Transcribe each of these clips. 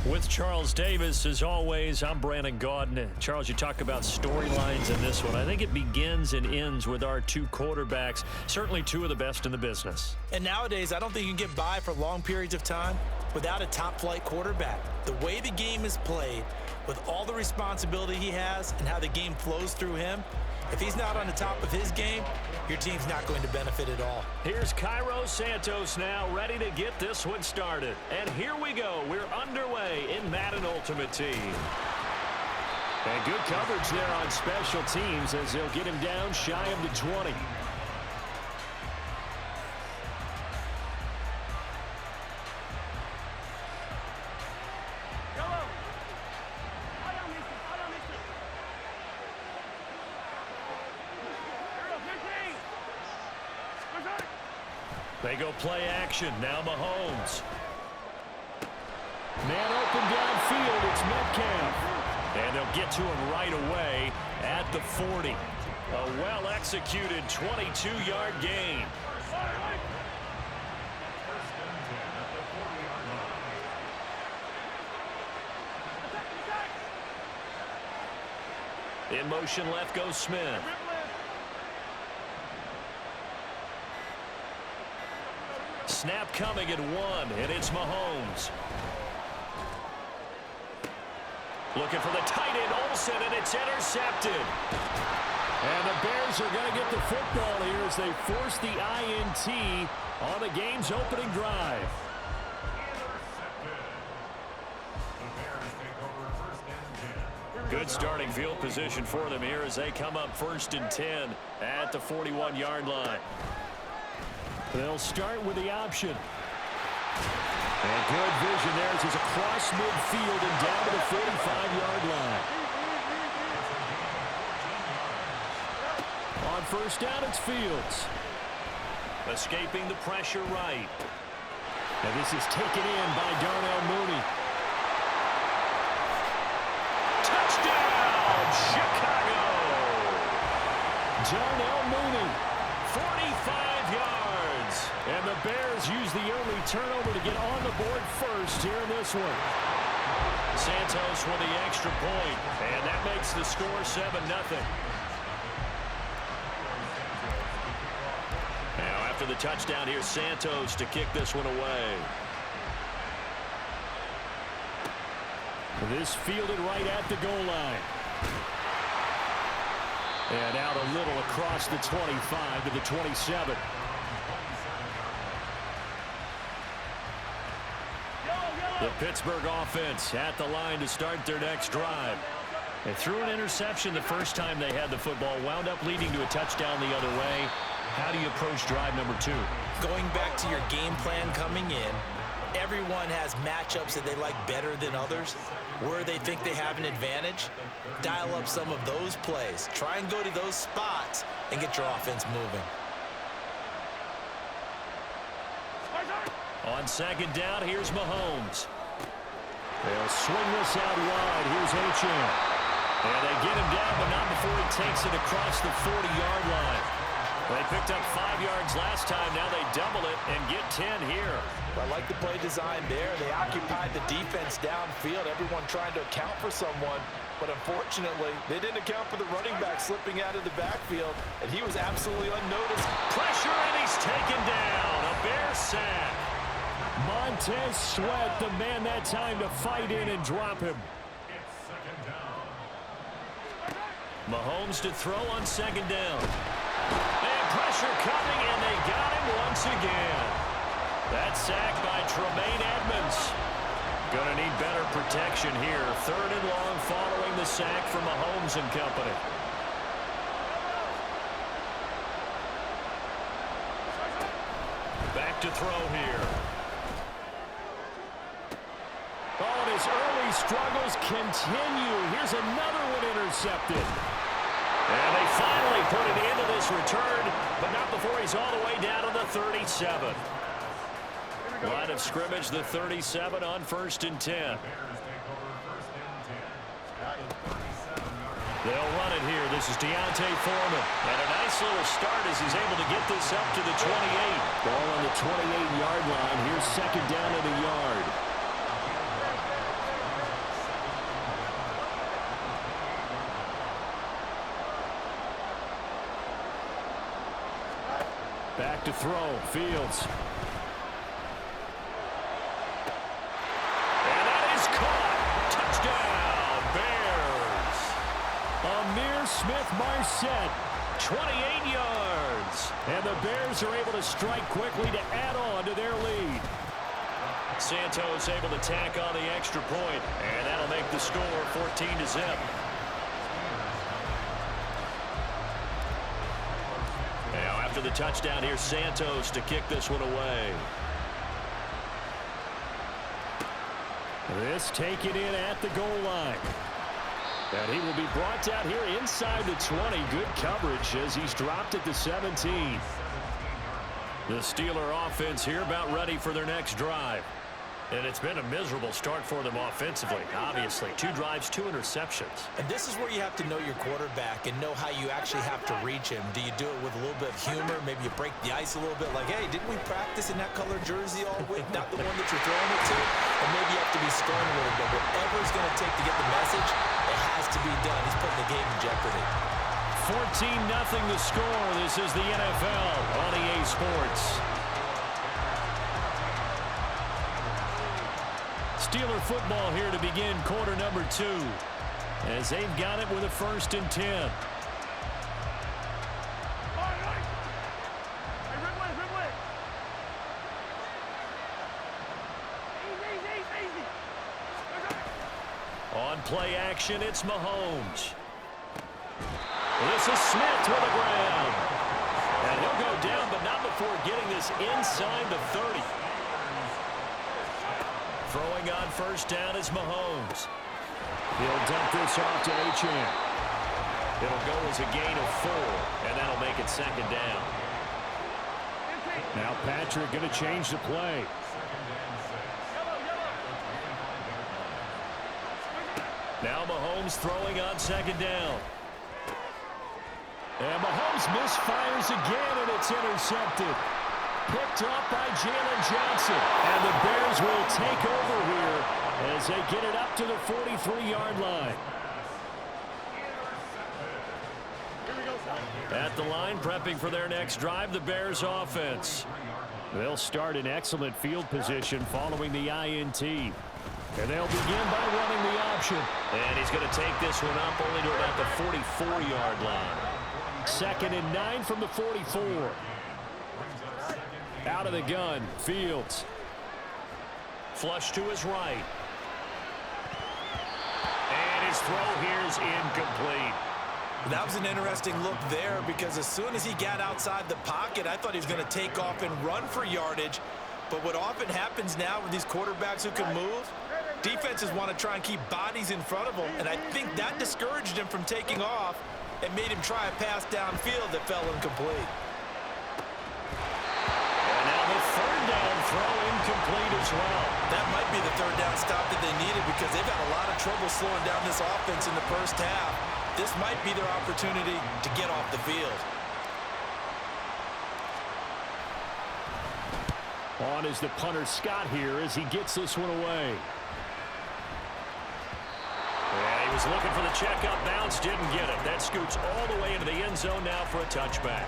With Charles Davis, as always, I'm Brandon Gaudin. Charles, you talk about storylines in this one. I think it begins and ends with our two quarterbacks, certainly two of the best in the business. And nowadays, I don't think you can get by for long periods of time without a top-flight quarterback. The way the game is played, with all the responsibility he has and how the game flows through him, if he's not on the top of his game, your team's not going to benefit at all. Here's Cairo Santos now, ready to get this one started. And here we go. We're underway in Madden Ultimate Team. And good coverage there on special teams as they'll get him down shy of the 20. They go play action. Now Mahomes. Man open downfield. It's Metcalf. And they'll get to him right away at the 40. A well-executed 22-yard gain. In motion left goes Smith. Snap coming at 1, and it's Mahomes. Looking for the tight end, Olsen, and it's intercepted. And the Bears are going to get the football here as they force the INT on the game's opening drive. Good starting field position for them here as they come up 1st and 10 at the 41-yard line. They'll start with the option. And good vision there as he's across midfield and down to the 45-yard line. On 1st down, it's Fields. Escaping the pressure right. And this is taken in by Darnell Mooney. Touchdown, Chicago! Darnell Mooney, 45 yards. And the Bears use the early turnover to get on the board first here in this one. Santos with the extra point, and that makes the score 7-0. Now after the touchdown, here's Santos to kick this one away. This fielded right at the goal line. And out a little across the 25 to the 27. The Pittsburgh offense at the line to start their next drive. They threw an interception the first time they had the football, wound up leading to a touchdown the other way. How do you approach drive number 2? Going back to your game plan coming in, everyone has matchups that they like better than others. Where they think they have an advantage, dial up some of those plays. Try and go to those spots and get your offense moving. On 2nd down, here's Mahomes. They'll swing this out wide. Here's Achane. And they get him down, but not before he takes it across the 40-yard line. They picked up 5 yards last time. Now they double it and get 10 here. I like the play design there. They occupied the defense downfield, everyone trying to account for someone. But unfortunately, they didn't account for the running back slipping out of the backfield, and he was absolutely unnoticed. Pressure, and he's taken down. A Bear sack. Montez Sweat, the man that time to fight in and drop him. Mahomes to throw on 2nd down. And pressure coming, and they got him once again. That sack by Tremaine Edmonds. Gonna need better protection here. 3rd and long following the sack from Mahomes and company. Back to throw here. Oh, and his early struggles continue. Here's another one intercepted. And they finally put it into this return, but not before he's all the way down to the 37. Line of scrimmage, the 37 on 1st and 10. They'll run it here. This is Deontay Foreman. And a nice little start as he's able to get this up to the 28. Ball on the 28-yard line. Here's 2nd down at the yard. Back to throw. Fields. And that is caught. Touchdown, Bears. Amir Smith-Marset, 28 yards. And the Bears are able to strike quickly to add on to their lead. Santos able to tack on the extra point, and that'll make the score 14-0. Now after the touchdown, here's Santos to kick this one away. This taken in at the goal line. And he will be brought down here inside the 20. Good coverage as he's dropped at the 17. The Steeler offense here about ready for their next drive. And it's been a miserable start for them offensively, obviously. 2 drives, 2 interceptions. And this is where you have to know your quarterback and know how you actually have to reach him. Do you do it with a little bit of humor? Maybe you break the ice a little bit like, hey, didn't we practice in that color jersey all week? Not the one that you're throwing it to? And maybe you have to be stern a little bit. Whatever it's going to take to get the message, it has to be done. He's putting the game in jeopardy. 14-0 the score. This is the NFL on EA Sports. Steeler football here to begin quarter number 2 as they've got it with a 1st and 10. On play action, it's Mahomes. This is Smith with the ground. And he'll go down, but not before getting this inside the 30. Throwing on 1st down is Mahomes. He'll dump this off to Achane. It'll go as a gain of 4, and that'll make it 2nd down. Now Patrick going to change the play. Now Mahomes throwing on 2nd down. And Mahomes misfires again, and it's intercepted. Picked up by Jalen Johnson. And the Bears will take over here as they get it up to the 43-yard line. At the line, prepping for their next drive, the Bears offense. They'll start in excellent field position following the INT. And they'll begin by running the option. And he's going to take this one up only to about the 44-yard line. 2nd and 9 from the 44. Out of the gun, Fields. Flush to his right. And his throw here is incomplete. That was an interesting look there because as soon as he got outside the pocket, I thought he was going to take off and run for yardage. But what often happens now with these quarterbacks who can move, defenses want to try and keep bodies in front of them, and I think that discouraged him from taking off and made him try a pass downfield that fell incomplete. And now the 3rd down throw incomplete as well. That might be the 3rd down stop that they needed because they've had a lot of trouble slowing down this offense in the 1st half. This might be their opportunity to get off the field. On is the punter Scott here as he gets this one away. Yeah, he was looking for the checkup bounce, didn't get it. That scoots all the way into the end zone now for a touchback.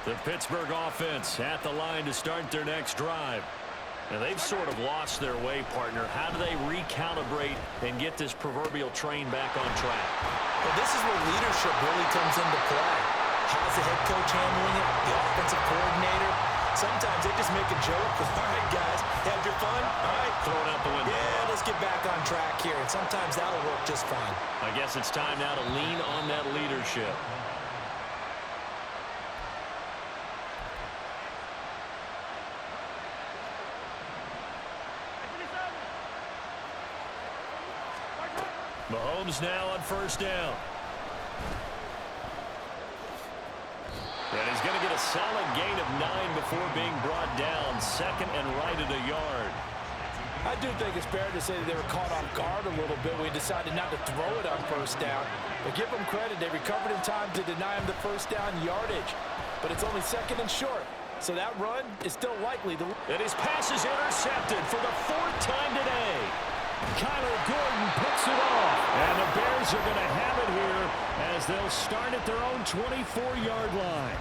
The Pittsburgh offense at the line to start their next drive. And they've sort of lost their way, partner. How do they recalibrate and get this proverbial train back on track? Well, this is where leadership really comes into play. How's the head coach handling it? The offensive coordinator? Sometimes they just make a joke. All right, guys, had your fun? All right. Throw it out the window. Yeah, let's get back on track here. And sometimes that'll work just fine. I guess it's time now to lean on that leadership. Mahomes now on 1st down. And he's going to get a solid gain of 9 before being brought down. 2nd and right at a yard. I do think it's fair to say that they were caught off guard a little bit when he decided not to throw it on 1st down. But give them credit. They recovered in time to deny him the 1st down yardage. But it's only 2nd and short. So that run is still likely to... And his pass is intercepted for the 4th time today. Kyler Gordon picks it off. And the Bears are going to have it here as they'll start at their own 24-yard line.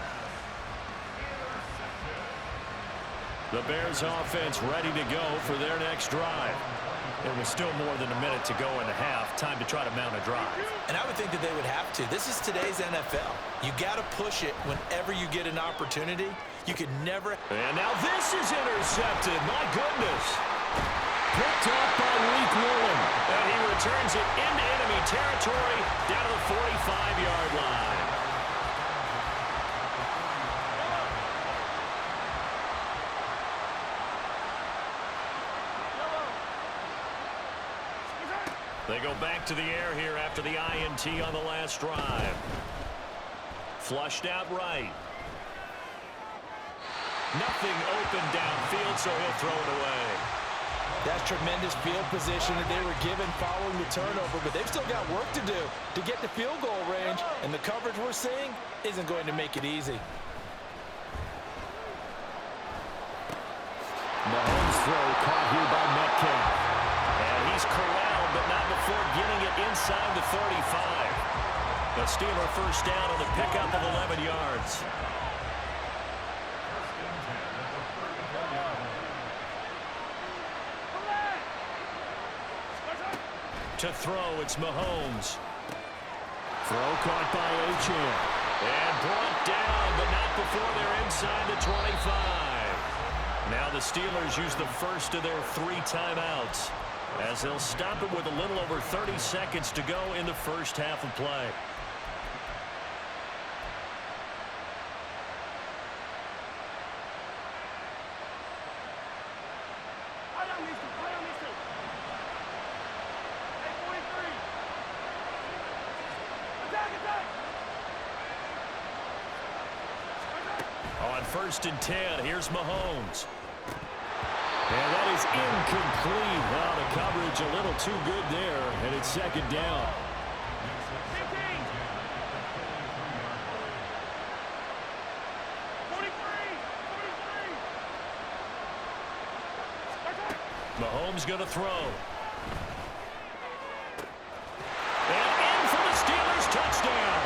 The Bears offense ready to go for their next drive. It was still more than a minute to go in the half. Time to try to mount a drive. And I would think that they would have to. This is today's NFL. You got to push it whenever you get an opportunity. You could never. And now this is intercepted. My goodness. Picked up by Leek Woolen. And he returns it into enemy territory down to the 45-yard line. They go back to the air here after the INT on the last drive. Flushed out right. Nothing open downfield, so he'll throw it away. That's tremendous field position that they were given following the turnover, but they've still got work to do to get the field goal range, and the coverage we're seeing isn't going to make it easy. Mahomes throw caught here by Metcalf. And he's corralled, but not before getting it inside the 35. The Steeler first down on the pickup of 11 yards. To throw, it's Mahomes. Throw caught by Achane. And brought down, but not before they're inside the 25. Now the Steelers use the first of their 3 timeouts, as they'll stop it with a little over 30 seconds to go in the first half of play. On 1st and 10, here's Mahomes. And that is incomplete. Well, the coverage a little too good there, and it's 2nd down. Mahomes going to throw. And in for the Steelers, touchdown.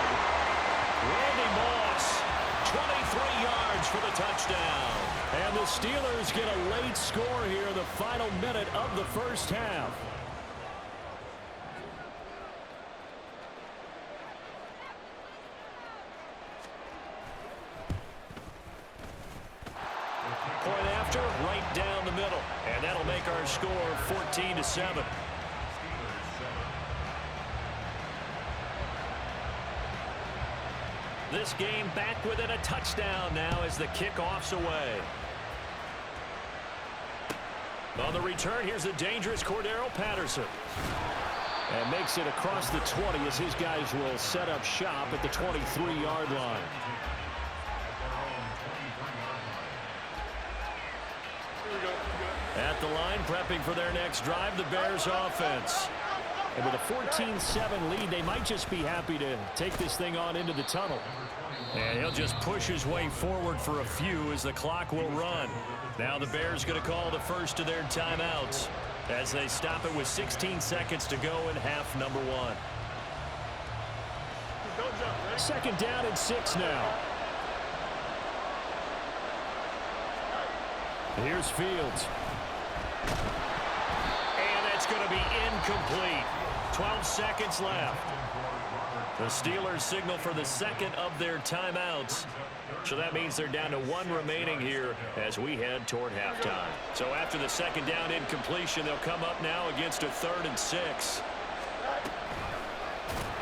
Randy Moss, 23 yards for the touchdown. And the Steelers get a late score here in the final minute of the first half. Point after, right down the middle. And that'll make our score 14-7. This game back within a touchdown now as the kickoff's away. On the return, here's the dangerous Cordero Patterson. And makes it across the 20 as his guys will set up shop at the 23-yard line. At the line, prepping for their next drive, the Bears offense. And with a 14-7 lead, they might just be happy to take this thing on into the tunnel. And he'll just push his way forward for a few as the clock will run. Now the Bears going to call the first of their timeouts as they stop it with 16 seconds to go in half number 1. 2nd down and 6 now. Here's Fields. And that's going to be incomplete. 12 seconds left. The Steelers signal for the second of their timeouts. So that means they're down to 1 remaining here as we head toward halftime. So after the 2nd down incompletion, they'll come up now against a 3rd and 6.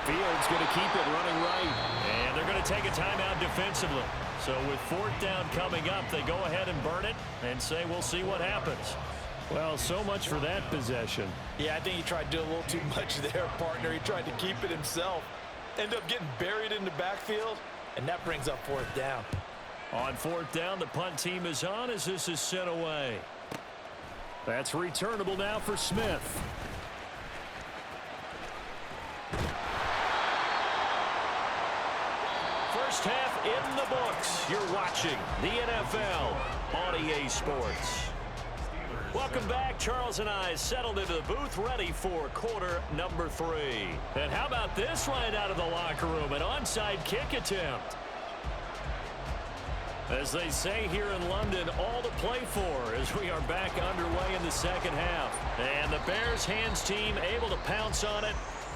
Fields going to keep it running right. And they're going to take a timeout defensively. So with 4th down coming up, they go ahead and burn it and say we'll see what happens. Well, so much for that possession. Yeah, I think he tried to do a little too much there, partner. He tried to keep it himself. Ended up getting buried in the backfield, and that brings up 4th down. On 4th down, the punt team is on as this is sent away. That's returnable now for Smith. First half in the books. You're watching the NFL on EA Sports. Welcome back. Charles and I settled into the booth ready for quarter number 3. And how about this right out of the locker room? An onside kick attempt. As they say here in London, all to play for as we are back underway in the second half. And the Bears hands team able to pounce on it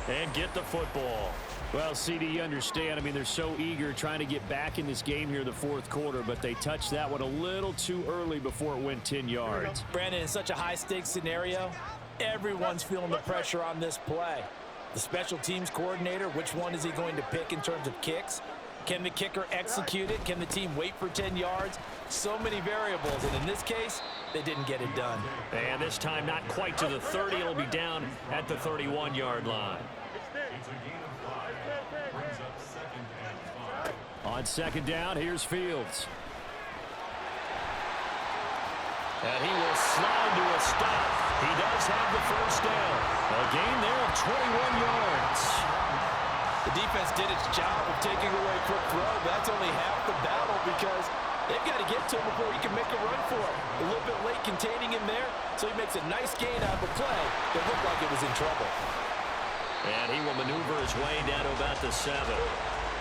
and get the football. Well, CD, you understand. I mean, they're so eager trying to get back in this game here in the fourth quarter, but they touched that one a little too early before it went 10 yards. Brandon, in such a high-stakes scenario, everyone's feeling the pressure on this play. The special teams coordinator, which one is he going to pick in terms of kicks? Can the kicker execute it? Can the team wait for 10 yards? So many variables, and in this case, they didn't get it done. And this time not quite to the 30. It'll be down at the 31-yard line. On second down, here's Fields. And he will slide to a stop. He does have the first down. A gain there of 21 yards. The defense did its job of taking away a quick throw, but that's only half the battle because they've got to get to him before he can make a run for it. A little bit late containing him there, so he makes a nice gain out of a play that looked like it was in trouble. And he will maneuver his way down to about the 7.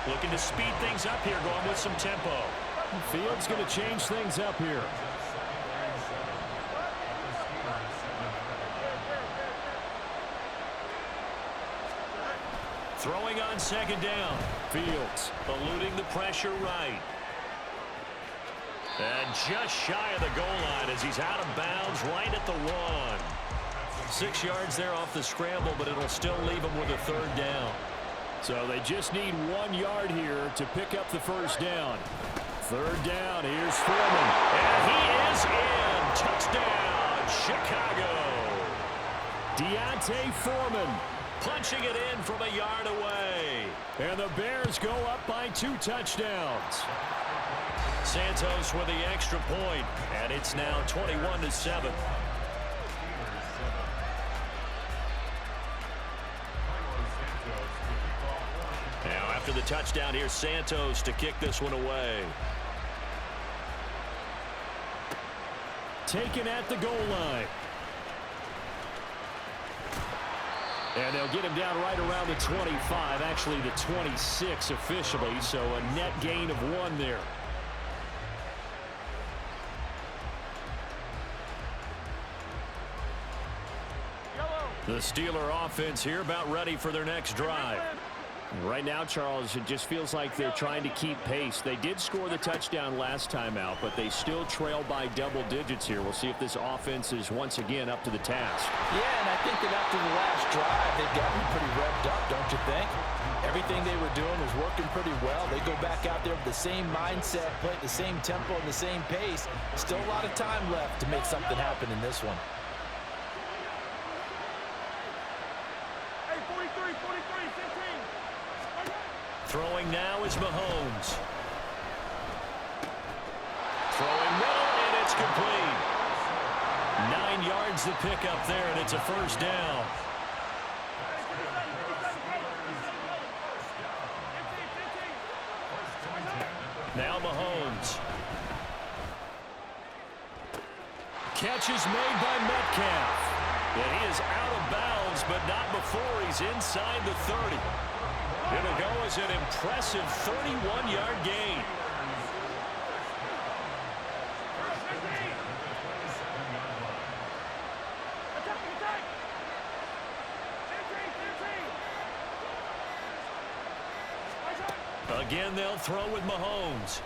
Looking to speed things up here, going with some tempo. Fields going to change things up here. Throwing on second down. Fields eluding the pressure right. And just shy of the goal line as he's out of bounds right at the 1. 6 yards there off the scramble, but it'll still leave him with a third down. So they just need 1 yard here to pick up the first down. Third down, here's Foreman. And he is in. Touchdown, Chicago. D'Onta Foreman punching it in from a yard away. And the Bears go up by 2 touchdowns. Santos with the extra point, and it's now 21-7. Now after the touchdown, here's Santos to kick this one away. Taken at the goal line. And they'll get him down right around the 25, actually the 26 officially, so a net gain of 1 there. The Steeler offense here about ready for their next drive. Right now, Charles, it just feels like they're trying to keep pace. They did score the touchdown last time out, but they still trail by double digits here. We'll see if this offense is once again up to the task. Yeah, and I think that after the last drive, they've gotten pretty revved up, don't you think? Everything they were doing was working pretty well. They go back out there with the same mindset, play at the same tempo and the same pace. Still a lot of time left to make something happen in this one. Throwing now is Mahomes. Throwing middle, and it's complete. 9 yards to pick up there, and it's a first down. Now Mahomes. Catch is made by Metcalf. And he is out of bounds, but not before he's inside the 30. It'll go as an impressive 31-yard gain. Again, they'll throw with Mahomes.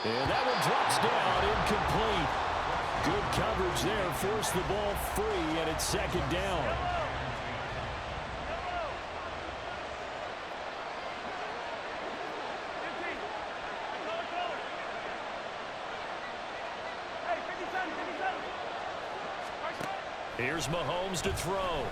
And that one drops down, incomplete. Good coverage there, forced the ball free, and it's second down. Here's Mahomes to throw.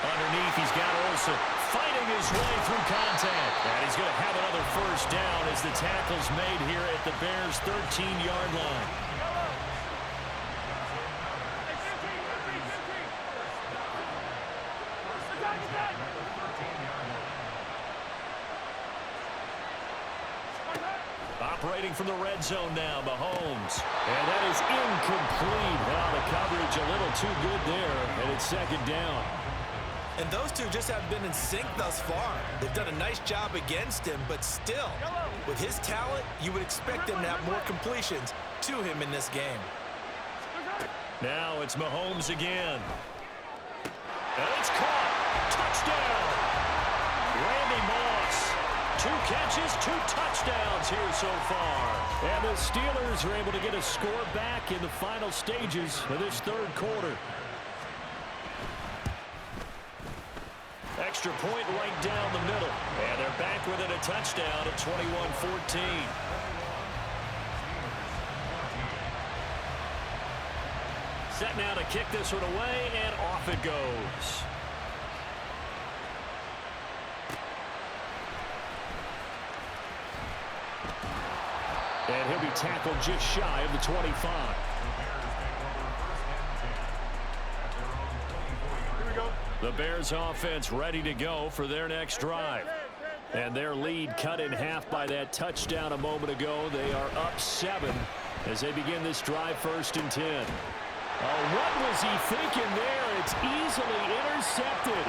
Underneath, he's got Olsen fighting his way through contact. And he's going to have another first down as the tackle's made here at the Bears' 13-yard line. Operating from the red zone now, Mahomes. And that is incomplete. Well, the coverage a little too good there, and it's second down. And those two just have been in sync thus far. They've done a nice job against him, but still, with his talent, you would expect him to have more completions to him in this game. Now it's Mahomes again. And it's caught. Touchdown. Randy Moss. 2 catches, 2 touchdowns here so far. And the Steelers are able to get a score back in the final stages of this third quarter. Extra point right down the middle. And they're back within a touchdown at 21-14. Set now to kick this one away, and off it goes. And he'll be tackled just shy of the 25. The Bears offense ready to go for their next drive. And their lead cut in half by that touchdown a moment ago. They are up 7 as they begin this drive, 1st and 10. Oh, what was he thinking there? It's easily intercepted.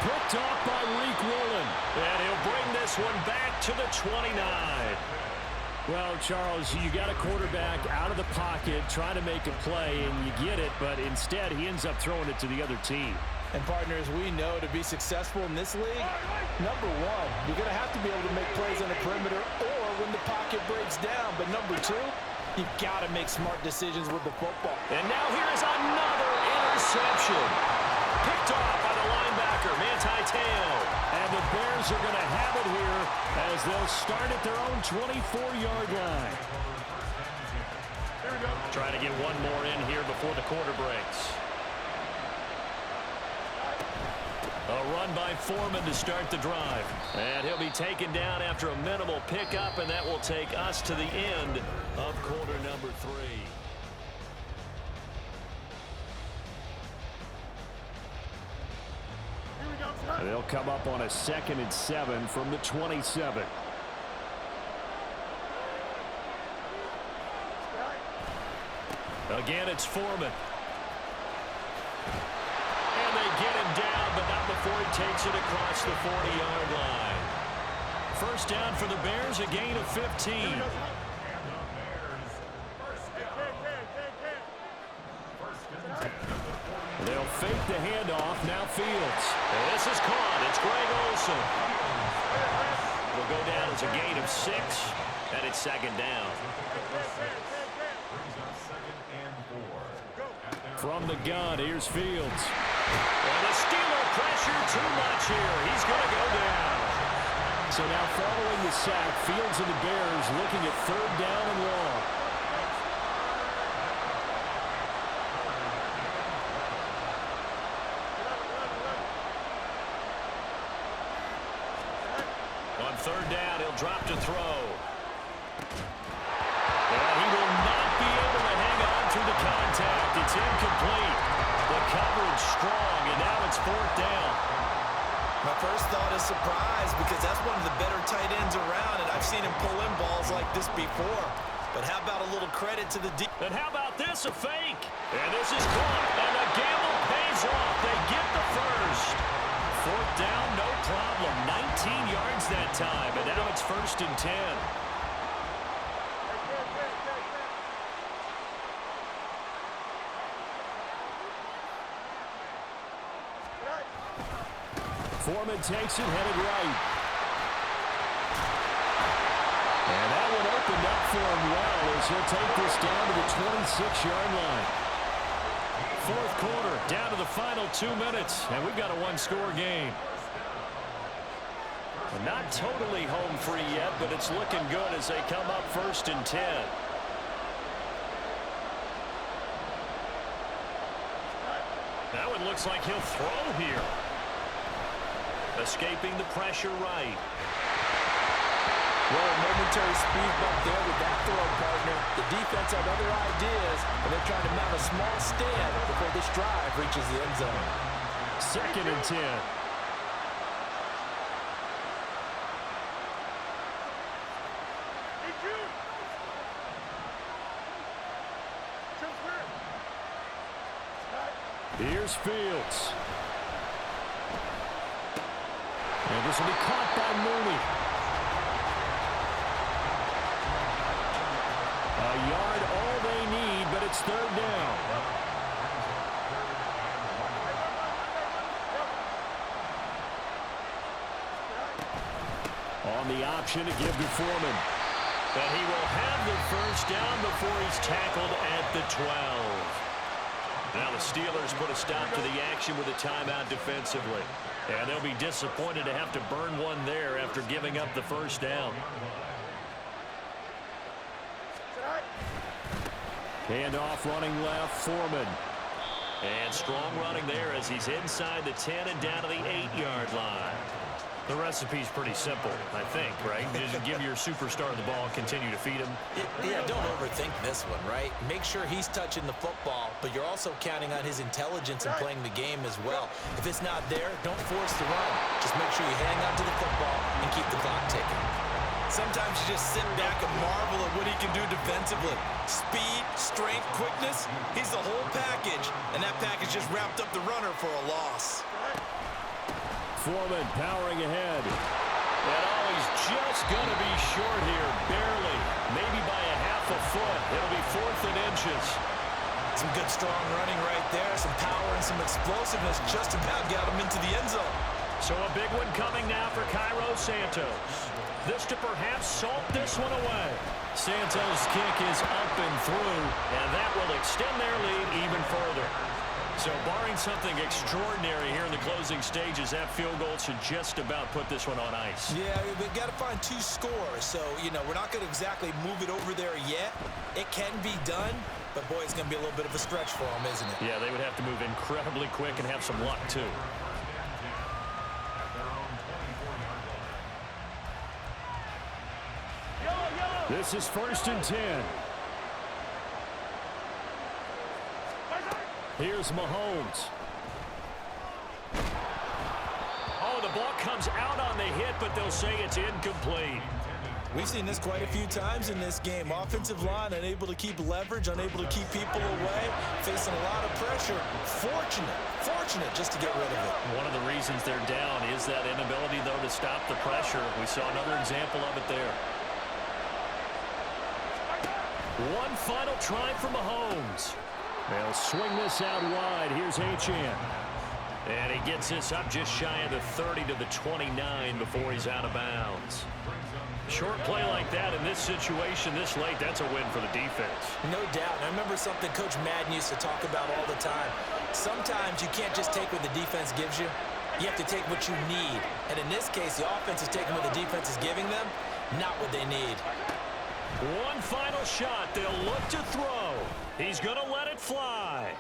Picked off by Reek Woolen. And he'll bring this one back to the 29. Well, Charles, you got a quarterback out of the pocket trying to make a play, and you get it, but instead he ends up throwing it to the other team. And partners, we know to be successful in this league, number one, you're going to have to be able to make plays on the perimeter or when the pocket breaks down. But number two, you've got to make smart decisions with the football. And now here's another interception. Picked off by the linebacker, Manti Te'o. And the Bears are going to have it here as they'll start at their own 24-yard line. Trying to get one more in here before the quarter breaks. A run by Foreman to start the drive. And he'll be taken down after a minimal pickup, and that will take us to the end of quarter number 3. They'll come up on a 2nd and 7 from the 27. Again, it's Foreman. And they get him down, but not before he takes it across the 40-yard line. First down for the Bears, a gain of 15. They'll fake the handoff. Now Fields. And this is caught. It's Greg Olsen. It'll go down as a gain of 6, and it's 2nd down. From the gun, here's Fields. And the Steeler pressure too much here. He's going to go down. So now following the sack, Fields and the Bears looking at 3rd down and long. On 3rd down, he'll drop to throw. And he will not be able to hang on through the contact. It's incomplete. The coverage strong, and now it's 4th down. My first thought is surprise because that's one of the better tight ends around, and I've seen him pull in balls like this before. But how about a little credit to the D? And how about this, a fake? And this is caught, and the gamble pays off. They get the first. 4th down, no problem. 19 yards that time, and now it's 1st and 10. Foreman takes it, headed right. And that one opened up for him well as he'll take this down to the 26-yard line. 4th quarter, down to the final 2 minutes, and we've got a 1-score game. Not totally home free yet, but it's looking good as they come up 1st and 10. That one looks like he'll throw here. Escaping the pressure right. Well, a momentary speed bump there with that throw, partner. The defense had other ideas, and they're trying to mount a small stand before this drive reaches the end zone. 2nd and 10. Here's Fields. And this will be caught by Mooney. A yard, all they need, but it's third down. On the option to give to Foreman. But he will have the first down before he's tackled at the 12. Now the Steelers put a stop to the action with a timeout defensively. And they'll be disappointed to have to burn one there after giving up the first down. Handoff running left, Foreman. And strong running there as he's inside the 10 and down to the 8-yard line. The recipe's pretty simple, I think, right? Just give your superstar the ball, continue to feed him. Yeah, don't overthink this one, right? Make sure he's touching the football, but you're also counting on his intelligence in playing the game as well. If it's not there, don't force the run. Just make sure you hang on to the football and keep the clock ticking. Sometimes you just sit back and marvel at what he can do defensively. Speed, strength, quickness, he's the whole package. And that package just wrapped up the runner for a loss. Foreman powering ahead. And he's just going to be short here, barely. Maybe by a half a foot. It'll be 4th and inches. Some good strong running right there. Some power and some explosiveness just about got him into the end zone. So a big one coming now for Cairo Santos. This to perhaps salt this one away. Santos' kick is up and through, and that will extend their lead even further. So barring something extraordinary here in the closing stages, that field goal should just about put this one on ice. Yeah, we've got to find 2 scores. So, we're not going to exactly move it over there yet. It can be done, but, boy, it's going to be a little bit of a stretch for them, isn't it? Yeah, they would have to move incredibly quick and have some luck, too. This is 1st and 10. Here's Mahomes. Oh, the ball comes out on the hit, but they'll say it's incomplete. We've seen this quite a few times in this game. Offensive line unable to keep leverage, unable to keep people away, facing a lot of pressure. Fortunate just to get rid of it. One of the reasons they're down is that inability, though, to stop the pressure. We saw another example of it there. One final try for Mahomes. They'll swing this out wide. Here's Achane. And he gets this up just shy of the 30 to the 29 before he's out of bounds. Short play like that in this situation this late, that's a win for the defense. No doubt. And I remember something Coach Madden used to talk about all the time. Sometimes you can't just take what the defense gives you. You have to take what you need. And in this case, the offense is taking what the defense is giving them, not what they need. One final shot. They'll look to throw. He's going to let it fly.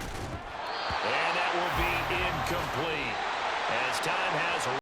And that will be incomplete as time has